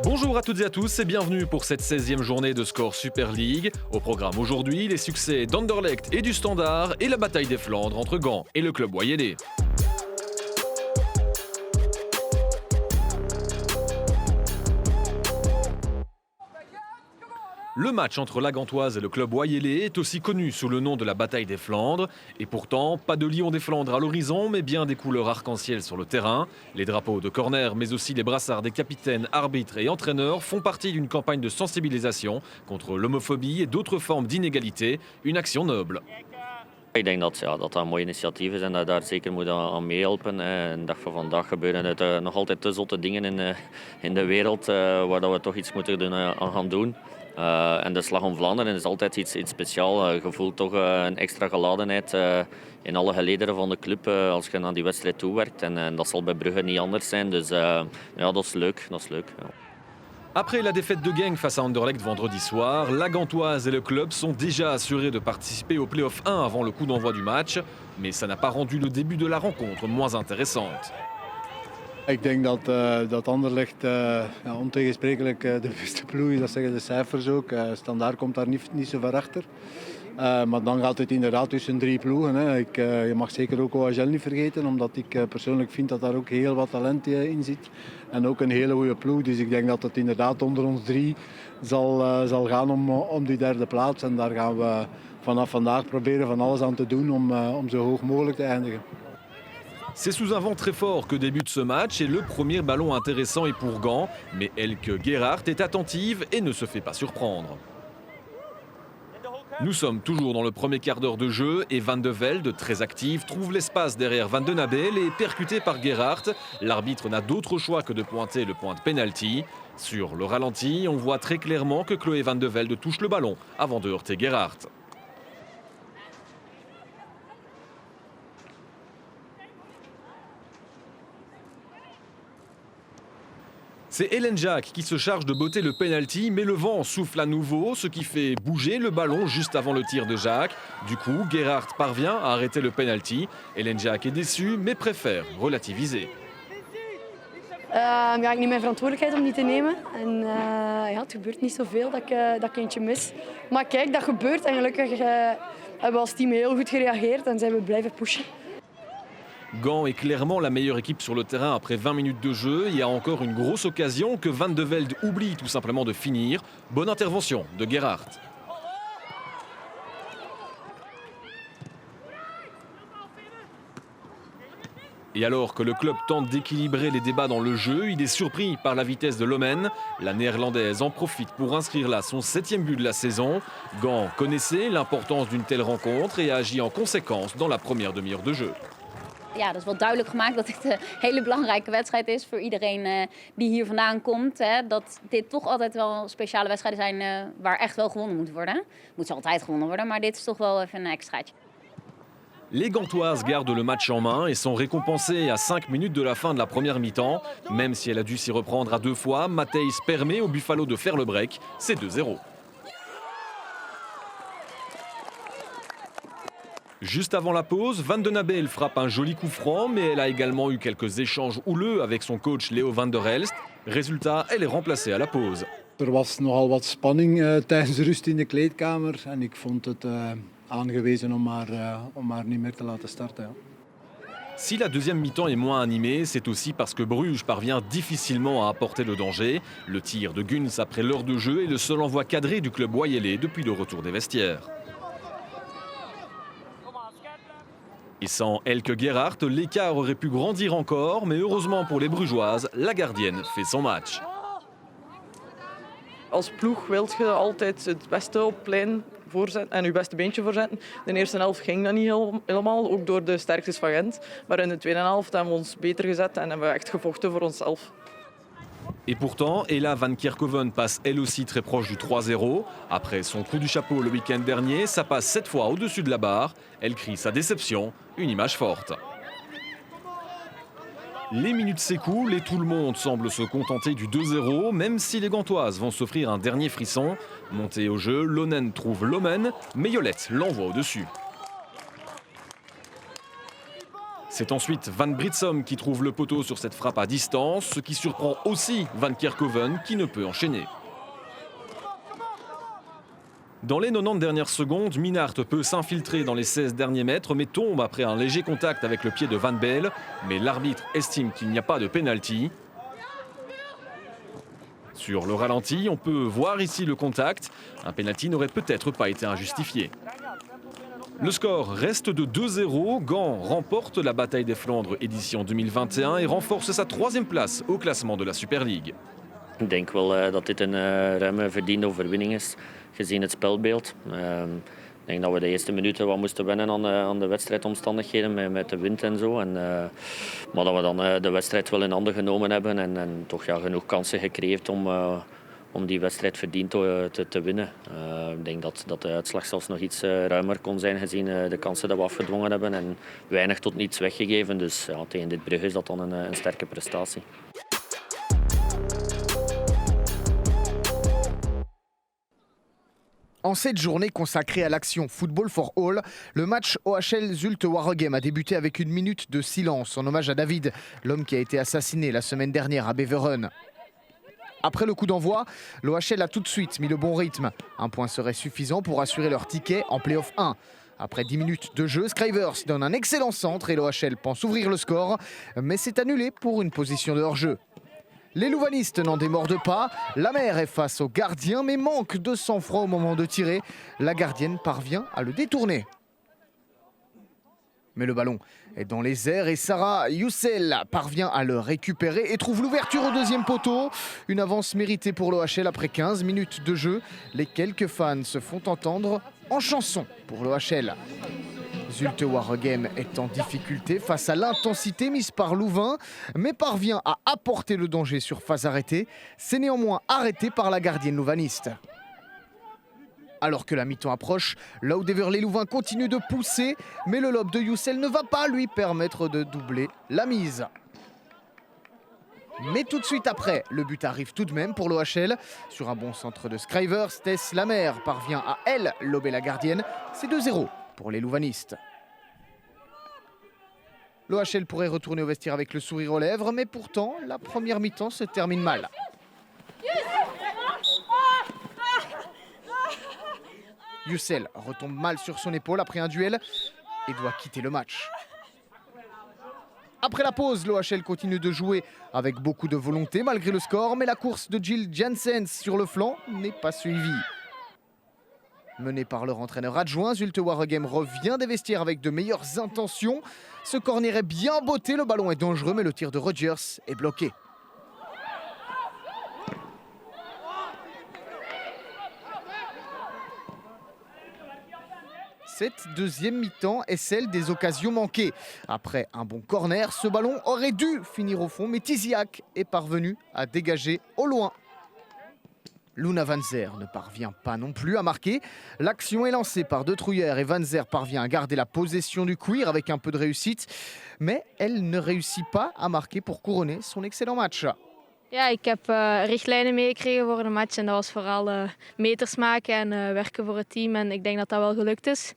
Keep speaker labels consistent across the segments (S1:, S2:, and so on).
S1: Bonjour à toutes et à tous et bienvenue pour cette 16e journée de Score Super League. Au programme aujourd'hui, les succès d'Anderlecht et du Standard et la bataille des Flandres entre Gand et le club Wayélé. Le match entre la Gantoise et le club Wayélé est aussi connu sous le nom de la bataille des Flandres. Et pourtant, pas de lion des Flandres à l'horizon, mais bien des couleurs arc-en-ciel sur le terrain. Les drapeaux de corner, mais aussi les brassards des capitaines, arbitres et entraîneurs font partie d'une campagne de sensibilisation contre l'homophobie et d'autres formes d'inégalité. Une action noble.
S2: Ik denk dat dat een mooi initiatief is en dat daar zeker moet aan meehelpen. En dag van vandaag gebeuren het nog altijd te zotte dingen in de wereld waar dat we toch iets moeten aan gaan doen. En de Slag om Vlaanderen is altijd iets speciaals. Je voelt toch een extra geladenheid in alle gelederen van de club als je naar die wedstrijd toewerkt. En dat zal bij Brugge niet anders zijn. Dus ja, dat is leuk. Dat is leuk ja.
S1: Après la défaite de Genk face à Anderlecht vendredi soir, la Gantoise et le club sont déjà assurés de participer au play-off 1 avant le coup d'envoi du match. Mais ça n'a pas rendu le début de la rencontre moins intéressante.
S3: Ik denk dat Anderlecht ontegensprekelijk de beste ploeg is, dat zeggen de cijfers ook. Standaard komt daar niet zo ver achter. Maar dan gaat het inderdaad tussen drie ploegen. Hè. Je mag zeker ook OHL niet vergeten, omdat ik persoonlijk vind dat daar ook heel wat talent in zit. En ook een hele goede ploeg. Dus ik denk dat het inderdaad onder ons drie zal gaan om die derde plaats. En daar gaan we vanaf vandaag proberen van alles aan te doen om zo hoog mogelijk te eindigen.
S1: C'est sous un vent très fort que débute ce match et le premier ballon intéressant est pour Gand. Mais Elke Gerhardt est attentive et ne se fait pas surprendre. Nous sommes toujours dans le premier quart d'heure de jeu et Van de Velde, très active, trouve l'espace derrière Van de Nabel et est percuté par Gerhardt. L'arbitre n'a d'autre choix que de pointer le point de pénalty. Sur le ralenti, on voit très clairement que Chloé Van de Velde touche le ballon avant de heurter Gerhardt. C'est Hélène Jacques qui se charge de botter le penalty, mais le vent souffle à nouveau, ce qui fait bouger le ballon juste avant le tir de Jacques. Du coup, Gerhardt parvient à arrêter le penalty. Hélène Jacques est déçue, mais préfère relativiser.
S4: Ja, ik neem mijn verantwoordelijkheid om die te nemen. En ja, het gebeurt niet zoveel dat ik eentje mis. Maar kijk, dat gebeurt en gelukkig hebben we als team heel goed gereageerd en zijn we blijven pushen.
S1: Gand est clairement la meilleure équipe sur le terrain après 20 minutes de jeu. Il y a encore une grosse occasion que Van de Velde oublie tout simplement de finir. Bonne intervention de Gerhardt. Et alors que le club tente d'équilibrer les débats dans le jeu, il est surpris par la vitesse de Lomen. La néerlandaise en profite pour inscrire là son 7e but de la saison. Gand connaissait l'importance d'une telle rencontre et a agi en conséquence dans la première demi-heure de jeu.
S5: Ja, dat is wel duidelijk gemaakt dat dit een hele belangrijke wedstrijd is voor iedereen die hier vandaan komt. Hè. Dat dit toch altijd wel speciale wedstrijden zijn waar echt wel gewonnen moet worden. Moet ze altijd gewonnen worden, maar dit is toch wel even een extraatje.
S1: Les Gantoises gardent le match en main et sont récompensées à 5 minutes de la fin de la première mi-temps. Même si elle a dû s'y reprendre à 2 fois, Matthijs permet au Buffalo de faire le break. C'est 2-0. Juste avant la pause, Van de Nabel frappe un joli coup franc, mais elle a également eu quelques échanges houleux avec son coach Leo van der Elst. Résultat, elle est remplacée à la pause.
S3: Er was nogal wat spanning tijdens de rust in de kleedkamer en ik vond het aangewezen om haar niet meer te laten starten. Ja.
S1: Si la deuxième mi-temps est moins animée, c'est aussi parce que Bruges parvient difficilement à apporter le danger. Le tir de Guns après l'heure de jeu est le seul envoi cadré du club Wayélé depuis le retour des vestiaires. Et sans Elke Gerhardt, l'écart aurait pu grandir encore, mais heureusement pour les Brugeoises, la gardienne fait son match.
S6: Als ploeg wilt je altijd het beste op plein voorzetten en je beste beentje voorzetten. De eerste helft ging dat niet helemaal, ook door de sterktes van Gent. Maar in de tweede helft hebben we ons beter gezet en hebben we echt gevochten voor onszelf.
S1: Et pourtant, Ella Van Kerkhoven passe elle aussi très proche du 3-0. Après son coup du chapeau le week-end dernier, ça passe 7 fois au-dessus de la barre. Elle crie sa déception, une image forte. Les minutes s'écoulent et tout le monde semble se contenter du 2-0, même si les Gantoises vont s'offrir un dernier frisson. Montée au jeu, Lonen trouve Lomen, mais Yolette l'envoie au-dessus. C'est ensuite Van Britsom qui trouve le poteau sur cette frappe à distance, ce qui surprend aussi Van Kerkhoven qui ne peut enchaîner. Dans les 90 dernières secondes, Minnaert peut s'infiltrer dans les 16 derniers mètres mais tombe après un léger contact avec le pied de Van Belle. Mais l'arbitre estime qu'il n'y a pas de pénalty. Sur le ralenti, on peut voir ici le contact. Un pénalty n'aurait peut-être pas été injustifié. Le score reste de 2-0. Gand remporte la bataille des Flandres édition 2021 et renforce sa 3e place au classement de la Super League.
S2: Ik denk wel dat dit een ruime verdiende overwinning is, gezien het spelbeeld. Ik denk dat we de eerste minuten wat moesten wennen aan de wedstrijdomstandigheden met de wind en zo. Maar dat we dan de wedstrijd wel in handen genomen hebben en toch ja, genoeg kansen gecreëerd om die wedstrijd verdiend te winnen. Ik denk dat de uitslag zelfs nog iets ruimer kon zijn gezien de kansen die we afgedwongen hebben en weinig tot niets weggegeven. Dus ja, tegen dit Brugge is dat dan een sterke prestatie.
S7: En cette journée consacrée à l'action Football for All, le match OHL Zulte Waregem a débuté avec une minute de silence en hommage à David, l'homme qui a été assassiné la semaine dernière à Beveren. Après le coup d'envoi, l'OHL a tout de suite mis le bon rythme. Un point serait suffisant pour assurer leur ticket en Play-off 1. Après 10 minutes de jeu, Scrivers donne un excellent centre et l'OHL pense ouvrir le score, mais c'est annulé pour une position de hors-jeu. Les louvanistes n'en démordent pas. La mère est face au gardien mais manque de sang-froid au moment de tirer. La gardienne parvient à le détourner. Mais le ballon est dans les airs et Sarah Youssel parvient à le récupérer et trouve l'ouverture au 2e poteau. Une avance méritée pour l'OHL après 15 minutes de jeu. Les quelques fans se font entendre en chanson pour l'OHL. Zulte Waregem est en difficulté face à l'intensité mise par Louvain, mais parvient à apporter le danger sur phase arrêtée. C'est néanmoins arrêté par la gardienne louvaniste. Alors que la mi-temps approche, Laudeverley Louvain continue de pousser, mais le lob de Youssel ne va pas lui permettre de doubler la mise. Mais tout de suite après, le but arrive tout de même pour l'OHL. Sur un bon centre de Scrivers, Tess Lamère parvient à elle lober la gardienne. C'est 2-0 pour les louvanistes. L'OHL pourrait retourner au vestiaire avec le sourire aux lèvres, mais pourtant, la première mi-temps se termine mal. Youssel retombe mal sur son épaule après un duel et doit quitter le match. Après la pause, l'OHL continue de jouer avec beaucoup de volonté malgré le score, mais la course de Jill Janssens sur le flanc n'est pas suivie. Mené par leur entraîneur adjoint, Zulte Waregem revient des vestiaires avec de meilleures intentions. Ce corner est bien botté, le ballon est dangereux, mais le tir de Rogers est bloqué. Cette deuxième mi-temps est celle des occasions manquées. Après un bon corner, ce ballon aurait dû finir au fond, mais Tiziak est parvenu à dégager au loin. Luna Van Zer ne parvient pas non plus à marquer. L'action est lancée par De Truyère et Van Zer parvient à garder la possession du cuir avec un peu de réussite. Mais elle ne réussit pas à marquer pour couronner son excellent match.
S8: Ja, ik heb richtlijnen meegekregen voor de match en dat was vooral meters maken en werken voor het team. En ik denk dat dat wel gelukt is.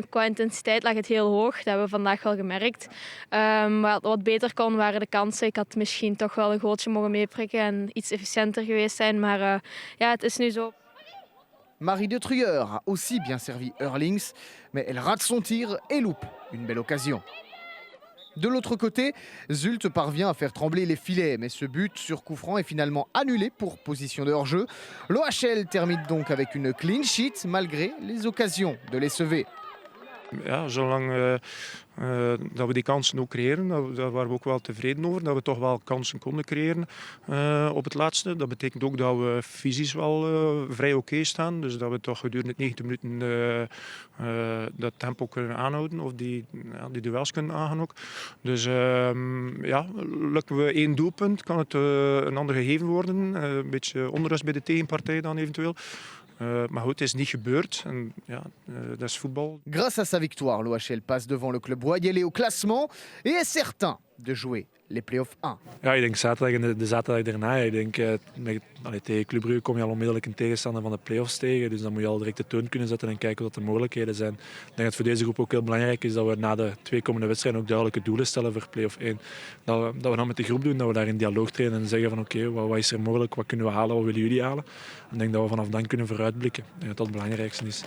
S8: Qua intensiteit lag het heel hoog, dat hebben we vandaag wel gemerkt. Wat beter kon waren de kansen. Ik had misschien toch wel een goaltje mogen meeprikken en iets efficiënter geweest zijn. Maar ja, het is nu zo.
S7: Marie De Truyère a aussi bien servi Eurlings, mais elle rate son tir et loupe une belle occasion. De l'autre côté, Zulte parvient à faire trembler les filets, mais ce but sur coup franc est finalement annulé pour position de hors-jeu. L'OHL termine donc avec une clean sheet malgré les occasions de les sauver.
S9: Ja, zolang dat we die kansen ook creëren, daar waren we ook wel tevreden over. Dat we toch wel kansen konden creëren op het laatste. Dat betekent ook dat we fysisch wel vrij oké staan. Dus dat we toch gedurende 90 minuten dat tempo kunnen aanhouden. Of die duels kunnen aangaan ook. Dus ja, lukken we 1 doelpunt, kan het een ander gegeven worden. Een beetje onrust bij de tegenpartij dan eventueel. Maar goed, het is niet gebeurd. En ja, dat is voetbal.
S7: Grâce à sa victoire, l'OHL passe devant le club Waiele au classement et est certain de jouer les play-offs 1.
S9: Ja, ik denk zaterdag en de zaterdag daarna. Ik denk, tegen Club Brugge kom je al onmiddellijk een tegenstander van de play-offs tegen. Dus dan moet je al direct de toon kunnen zetten en kijken wat de mogelijkheden zijn. Ik denk dat het voor deze groep ook heel belangrijk is dat we na de 2 komende wedstrijden ook duidelijke doelen stellen voor play-off 1. Dat we dan met de groep doen, dat we daar in dialoog treden en zeggen van oké, wat is er mogelijk, wat kunnen we halen, wat willen jullie halen. Ik denk dat we vanaf dan kunnen vooruitblikken. Ik denk dat dat het belangrijkste is.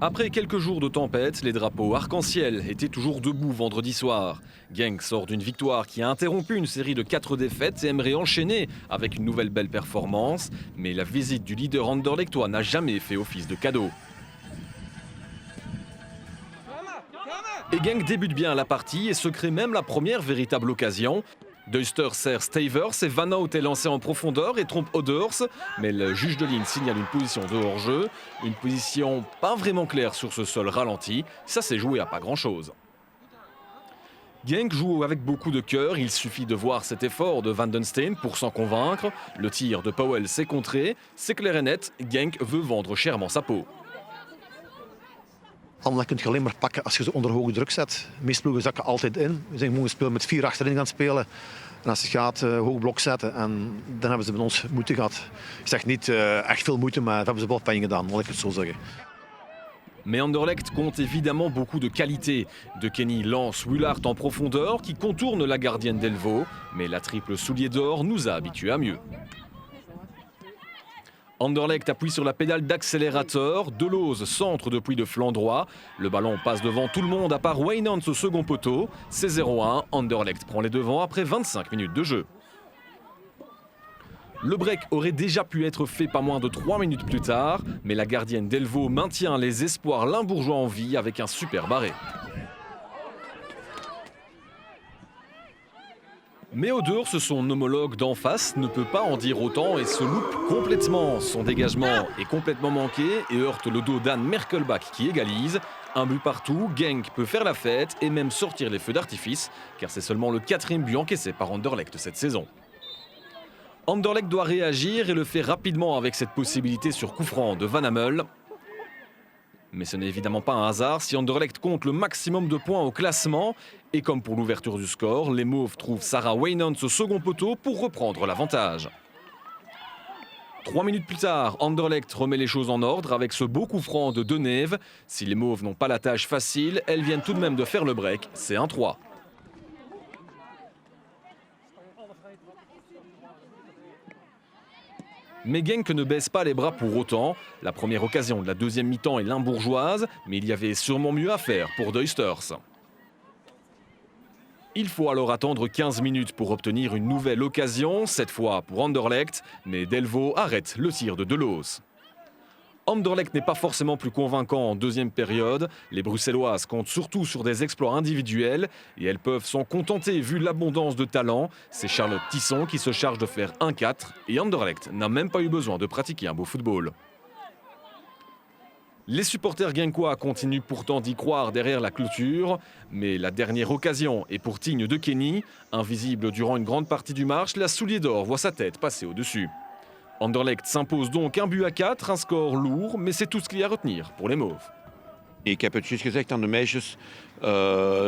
S1: Après quelques jours de tempête, les drapeaux arc-en-ciel étaient toujours debout vendredi soir. Genk sort d'une victoire qui a interrompu une série de 4 défaites et aimerait enchaîner avec une nouvelle belle performance. Mais la visite du leader anderlechtois n'a jamais fait office de cadeau. Et Genk débute bien la partie et se crée même la première véritable occasion. Deuster sert Stavers et Van Hout est lancé en profondeur et trompe Odeurs. Mais le juge de ligne signale une position de hors-jeu. Une position pas vraiment claire sur ce sol ralenti. Ça s'est joué à pas grand-chose. Genk joue avec beaucoup de cœur. Il suffit de voir cet effort de Van den Steen pour s'en convaincre. Le tir de Powell s'est contré. C'est clair et net, Genk veut vendre chèrement sa peau.
S10: Anderlecht kun je alleen maar pakken als je ze onder hoge druk zet. De meeste ploegen zakken altijd in. We zijn gewoon spelen met 4 achterin gaan spelen. En als het gaat, hoog blok zetten. En dan hebben ze met ons moeite gehad. Ik zeg niet echt veel moeite, maar dat hebben ze wel pijn gedaan, laat ik het zo zeggen.
S1: Mais Anderlecht compte évidemment beaucoup de qualité. De Kenny lance Wullard en profondeur qui contourne la gardienne Delvaux. Mais la triple soulier d'or nous a habitués à mieux. Anderlecht appuie sur la pédale d'accélérateur. Deleuze centre depuis de flanc droit. Le ballon passe devant tout le monde à part Wijnands au second poteau. C'est 0-1. Anderlecht prend les devants après 25 minutes de jeu. Le break aurait déjà pu être fait pas moins de 3 minutes plus tard. Mais la gardienne Delvaux maintient les espoirs limbourgeois en vie avec un super arrêt. Mais Odeurs, son homologue d'en face, ne peut pas en dire autant et se loupe complètement. Son dégagement est complètement manqué et heurte le dos d'Anne Merkelbach qui égalise. Un but partout, Genk peut faire la fête et même sortir les feux d'artifice, car c'est seulement le 4e but encaissé par Anderlecht cette saison. Anderlecht doit réagir et le fait rapidement avec cette possibilité sur coup franc de Van Hammel. Mais ce n'est évidemment pas un hasard si Anderlecht compte le maximum de points au classement. Et comme pour l'ouverture du score, les Mauves trouvent Sarah Wijnands au second poteau pour reprendre l'avantage. 3 minutes plus tard, Anderlecht remet les choses en ordre avec ce beau coup franc de Deneve. Si les Mauves n'ont pas la tâche facile, elles viennent tout de même de faire le break. C'est 1-3. Mais Genk ne baisse pas les bras pour autant. La première occasion de la deuxième mi-temps est limbourgeoise, mais il y avait sûrement mieux à faire pour Deusters. Il faut alors attendre 15 minutes pour obtenir une nouvelle occasion, cette fois pour Anderlecht, mais Delvaux arrête le tir de Deleuze. Anderlecht n'est pas forcément plus convaincant en deuxième période. Les Bruxelloises comptent surtout sur des exploits individuels et elles peuvent s'en contenter vu l'abondance de talent. C'est Charlotte Tisson qui se charge de faire 1-4 et Anderlecht n'a même pas eu besoin de pratiquer un beau football. Les supporters genkois continuent pourtant d'y croire derrière la clôture, mais la dernière occasion est pour Tigne de Kenny. Invisible durant une grande partie du match, la soulier d'or voit sa tête passer au-dessus. Anderlecht s'impose donc 1-4, un score lourd, mais c'est tout ce qu'il y a à retenir pour les Mauves.
S11: Ik heb het juist gezegd aan de meisjes,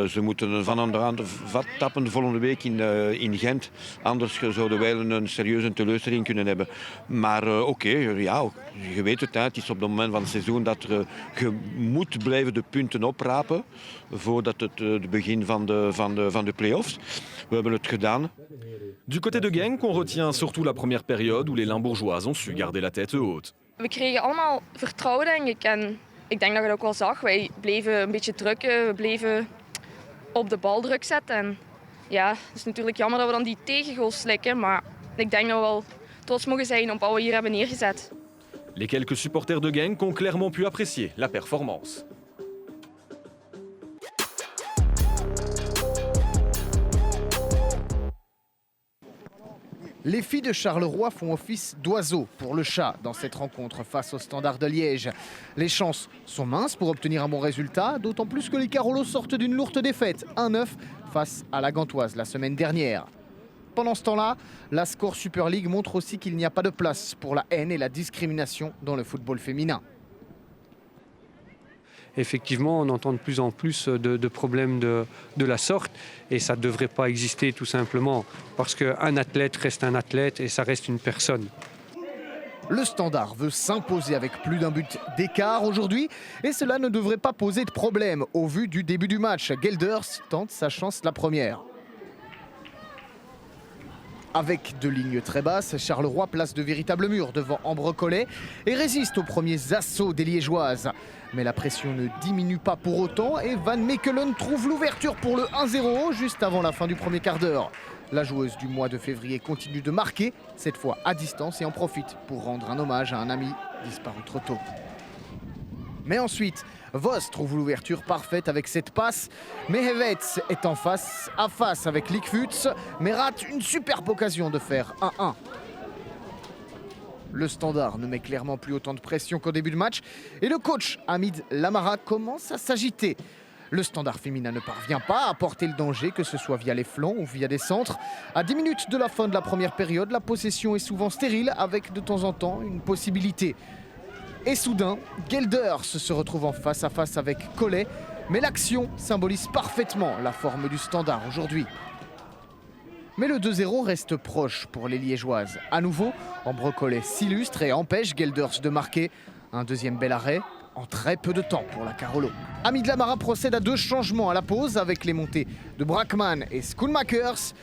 S11: ze moeten van onderaan vat tappen volgende week in Gent. Anders zouden wij een serieuze teleurstelling kunnen hebben. Maar oké, ja, je weet het, het is op het moment van het seizoen dat je moet blijven de punten oprapen voordat het begin van de play-offs. We hebben het gedaan.
S1: Du côté de Genk, on retient surtout la première période où les Limbourgeoises ont su garder la tête haute.
S12: We kregen allemaal vertrouwen, denk ik. En ik denk dat je dat ook wel zag. Wij bleven een beetje drukken, we bleven op de bal druk zetten. En ja, het is natuurlijk jammer dat we dan die tegengoal slikken. Maar ik denk dat we wel trots mogen zijn op wat we hier hebben neergezet.
S1: Les quelques supporters de Genk ont clairement pu apprécier la performance.
S7: Les filles de Charleroi font office d'oiseaux pour le chat dans cette rencontre face au Standard de Liège. Les chances sont minces pour obtenir un bon résultat, d'autant plus que les Carolos sortent d'une lourde défaite, 1-9 face à la Gantoise la semaine dernière. Pendant ce temps-là, la Score Super League montre aussi qu'il n'y a pas de place pour la haine et la discrimination dans le football féminin.
S13: Effectivement, on entend de plus en plus de problèmes de la sorte et ça ne devrait pas exister tout simplement parce qu'un athlète reste un athlète et ça reste une personne.
S7: Le Standard veut s'imposer avec plus d'un but d'écart aujourd'hui et cela ne devrait pas poser de problème au vu du début du match. Gelders tente sa chance la première. Avec deux lignes très basses, Charleroi place de véritables murs devant Ambre Collet et résiste aux premiers assauts des Liégeoises. Mais la pression ne diminue pas pour autant et Van Mechelen trouve l'ouverture pour le 1-0 juste avant la fin du premier quart d'heure. La joueuse du mois de février continue de marquer, cette fois à distance, et en profite pour rendre un hommage à un ami disparu trop tôt. Mais ensuite, Vos trouve l'ouverture parfaite avec cette passe. Mehevets est en face à face avec Likfuts, mais rate une superbe occasion de faire 1-1. Le Standard ne met clairement plus autant de pression qu'au début de match et le coach Hamid Lamara commence à s'agiter. Le Standard féminin ne parvient pas à porter le danger, que ce soit via les flancs ou via des centres. À 10 minutes de la fin de la première période, la possession est souvent stérile avec de temps en temps une possibilité. Et soudain, Gelders se retrouve en face à face avec Collet, mais l'action symbolise parfaitement la forme du Standard aujourd'hui. Mais le 2-0 reste proche pour les Liégeoises. À nouveau, Ambre Collet s'illustre et empêche Gelders de marquer. Un deuxième bel arrêt en très peu de temps pour la Carolo. Hamid Lamara procède à deux changements à la pause avec les montées de Brackman et Schoonmakers,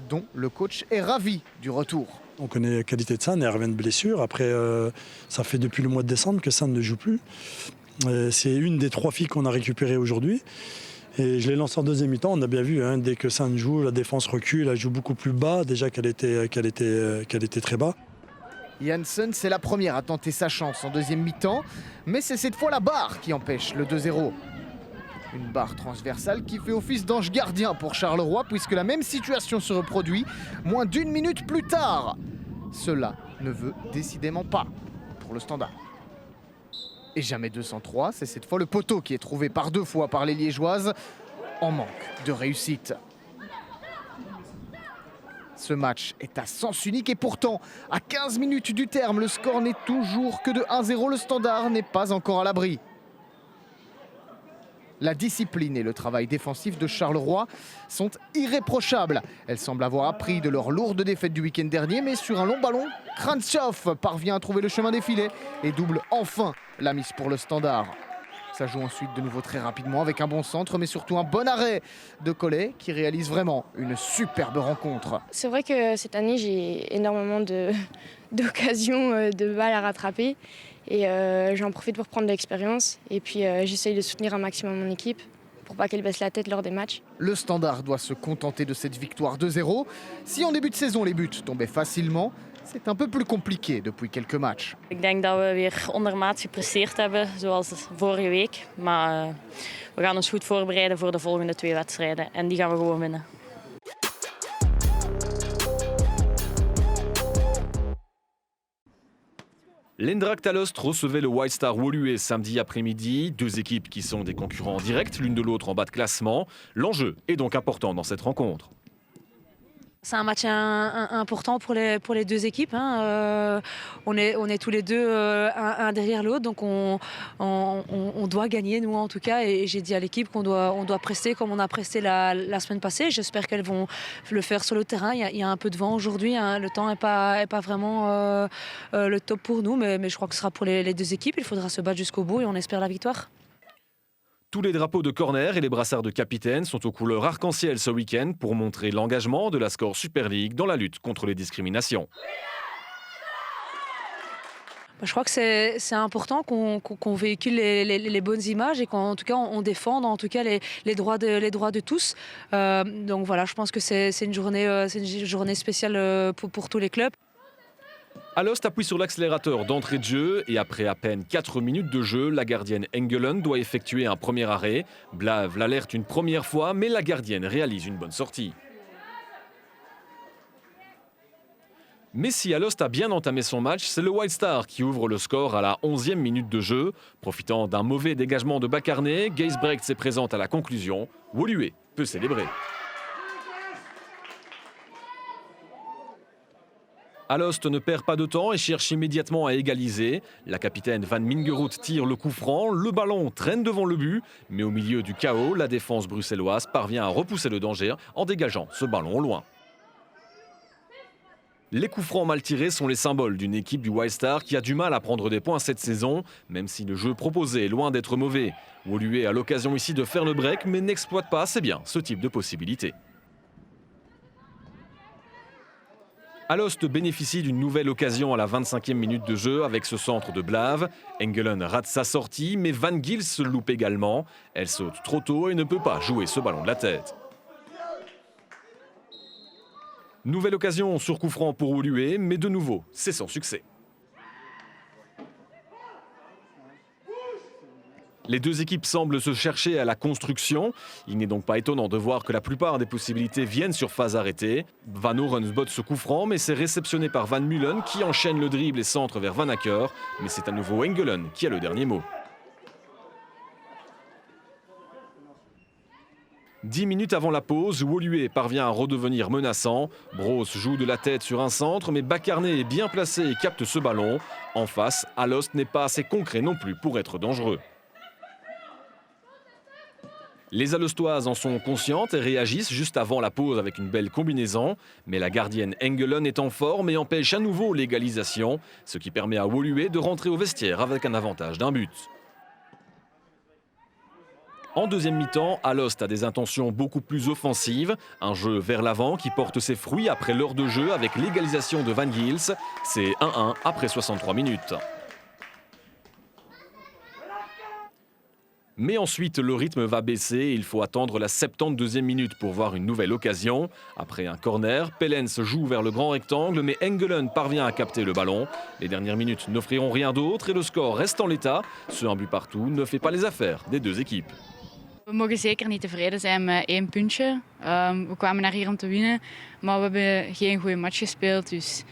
S7: dont le coach est ravi du retour.
S14: On connaît la qualité de San, elle revient de blessure. Après, ça fait depuis le mois de décembre que San ne joue plus. C'est une des 3 filles qu'on a récupérées aujourd'hui. Et je l'ai lancée en deuxième mi-temps. On a bien vu, hein, dès que San joue, la défense recule, elle joue beaucoup plus bas, déjà qu'elle était très bas.
S7: Janssen, c'est la première à tenter sa chance en deuxième mi-temps, mais c'est cette fois la barre qui empêche le 2-0. Une barre transversale qui fait office d'ange gardien pour Charleroi, puisque la même situation se reproduit moins d'1 minute plus tard. Cela ne veut décidément pas pour le Standard. Et jamais 203, c'est cette fois le poteau qui est trouvé par 2 fois par les Liégeoises, en manque de réussite. Ce match est à sens unique et pourtant, à 15 minutes du terme, le score n'est toujours que de 1-0. Le Standard n'est pas encore à l'abri. La discipline et le travail défensif de Charleroi sont irréprochables. Elles semblent avoir appris de leur lourde défaite du week-end dernier, mais sur un long ballon, Kranzschoff parvient à trouver le chemin des filets et double enfin la mise pour le Standard. Ça joue ensuite de nouveau très rapidement avec un bon centre, mais surtout un bon arrêt de Collet qui réalise vraiment une superbe rencontre.
S15: C'est vrai que cette année, j'ai énormément d'occasions de balles à rattraper. Et j'en profite pour prendre de l'expérience. Et puis j'essaye de soutenir un maximum mon équipe pour pas qu'elle baisse la tête lors des matchs.
S7: Le Standard doit se contenter de cette victoire 2-0. Si en début de saison les buts tombaient facilement, c'est un peu plus compliqué depuis quelques matchs.
S16: Ik denk dat we weer ondermaats gepresteerd hebben, zoals vorige week. Maar we gaan ons goed voorbereiden voor de volgende 2 wedstrijden. En die gaan we gewoon winnen.
S1: L'Eindracht Alost recevait le White Star Woluwe samedi après-midi. 2 équipes qui sont des concurrents directs, l'une de l'autre en bas de classement. L'enjeu est donc important dans cette rencontre.
S17: C'est un match important pour les 2 équipes. Hein. On est tous les deux un derrière l'autre, donc on doit gagner, nous en tout cas. Et j'ai dit à l'équipe qu'on doit prester comme on a presté la semaine passée. J'espère qu'elles vont le faire sur le terrain. Il y a un peu de vent aujourd'hui. Hein. Le temps n'est pas vraiment le top pour nous, mais je crois que ce sera pour les 2 équipes. Il faudra se battre jusqu'au bout et on espère la victoire.
S1: Tous les drapeaux de corner et les brassards de capitaine sont aux couleurs arc-en-ciel ce week-end pour montrer l'engagement de la Score Super League dans la lutte contre les discriminations.
S17: Je crois que c'est important qu'on véhicule les bonnes images et qu'en tout cas on défende en tout cas les droits de tous. Donc voilà, je pense que c'est une journée spéciale pour tous les clubs.
S1: Alost appuie sur l'accélérateur d'entrée de jeu et après à peine 4 minutes de jeu, la gardienne Engelen doit effectuer un premier arrêt. Blave l'alerte une première fois, mais la gardienne réalise une bonne sortie. Mais si Alost a bien entamé son match, c'est le White Star qui ouvre le score à la 11e minute de jeu. Profitant d'un mauvais dégagement de Bacarné, Geisbrecht s'est présente à la conclusion. Woluwe peut célébrer. Alost ne perd pas de temps et cherche immédiatement à égaliser. La capitaine Van Mingeroet tire le coup franc, le ballon traîne devant le but, mais au milieu du chaos, la défense bruxelloise parvient à repousser le danger en dégageant ce ballon au loin. Les coups francs mal tirés sont les symboles d'une équipe du White Star qui a du mal à prendre des points cette saison, même si le jeu proposé est loin d'être mauvais. Woluwe a l'occasion ici de faire le break, mais n'exploite pas assez bien ce type de possibilité. Alost bénéficie d'une nouvelle occasion à la 25e minute de jeu avec ce centre de Blave. Engelen rate sa sortie, mais Van Gils se loupe également. Elle saute trop tôt et ne peut pas jouer ce ballon de la tête. Nouvelle occasion sur coup franc pour Woluwe, mais de nouveau, c'est sans succès. Les deux équipes semblent se chercher à la construction. Il n'est donc pas étonnant de voir que la plupart des possibilités viennent sur phase arrêtée. Van Orens botte ce coup franc, mais c'est réceptionné par Van Mullen qui enchaîne le dribble et centre vers Van Acker. Mais c'est à nouveau Engelen qui a le dernier mot. 10 minutes avant la pause, Woluwe parvient à redevenir menaçant. Broos joue de la tête sur un centre, mais Bakarné est bien placé et capte ce ballon. En face, Alost n'est pas assez concret non plus pour être dangereux. Les Alostoises en sont conscientes et réagissent juste avant la pause avec une belle combinaison. Mais la gardienne Engelen est en forme et empêche à nouveau l'égalisation, ce qui permet à Woluwe de rentrer au vestiaire avec un avantage d'un but. En deuxième mi-temps, Alost a des intentions beaucoup plus offensives. Un jeu vers l'avant qui porte ses fruits après l'heure de jeu avec l'égalisation de Van Gils. C'est 1-1 après 63 minutes. Mais ensuite, le rythme va baisser et il faut attendre la 72e minute pour voir une nouvelle occasion. Après un corner, Pellens joue vers le grand rectangle, mais Engelen parvient à capter le ballon. Les dernières minutes n'offriront rien d'autre et le score reste en l'état. Ce 1 but partout ne fait pas les affaires des deux équipes.
S18: We mogen zeker niet tevreden zijn met 1 puntje. We kwamen naar hier om te winnen, maar we hebben geen goede match gespeeld. Dus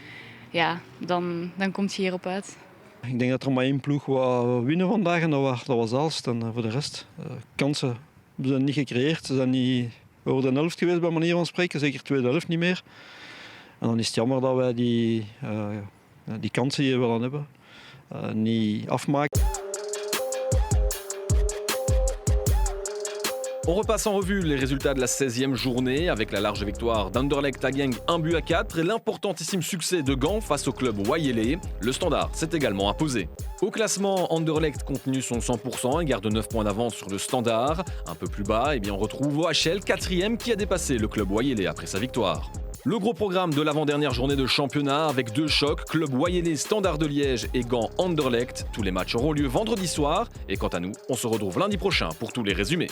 S18: ja, dan komt je hierop uit.
S19: Ik denk dat er maar 1 ploeg wou winnen vandaag en dat was Aalst. En voor de rest, kansen zijn niet gecreëerd. Ze zijn niet over de helft geweest bij manier van spreken, zeker tweede helft niet meer. En dan is het jammer dat wij die kansen die we wel hebben niet afmaken.
S1: On repasse en revue les résultats de la 16e journée avec la large victoire d'Anderlecht à Genk 1-4 et l'importantissime succès de Gand face au club Wayele. Le Standard s'est également imposé. Au classement, Anderlecht continue son 100% et garde 9 points d'avance sur le Standard. Un peu plus bas, on retrouve OHL 4e qui a dépassé le club Wayele après sa victoire. Le gros programme de l'avant-dernière journée de championnat avec 2 chocs, club Wayele Standard de Liège et Gand Anderlecht. Tous les matchs auront lieu vendredi soir et quant à nous, on se retrouve lundi prochain pour tous les résumés.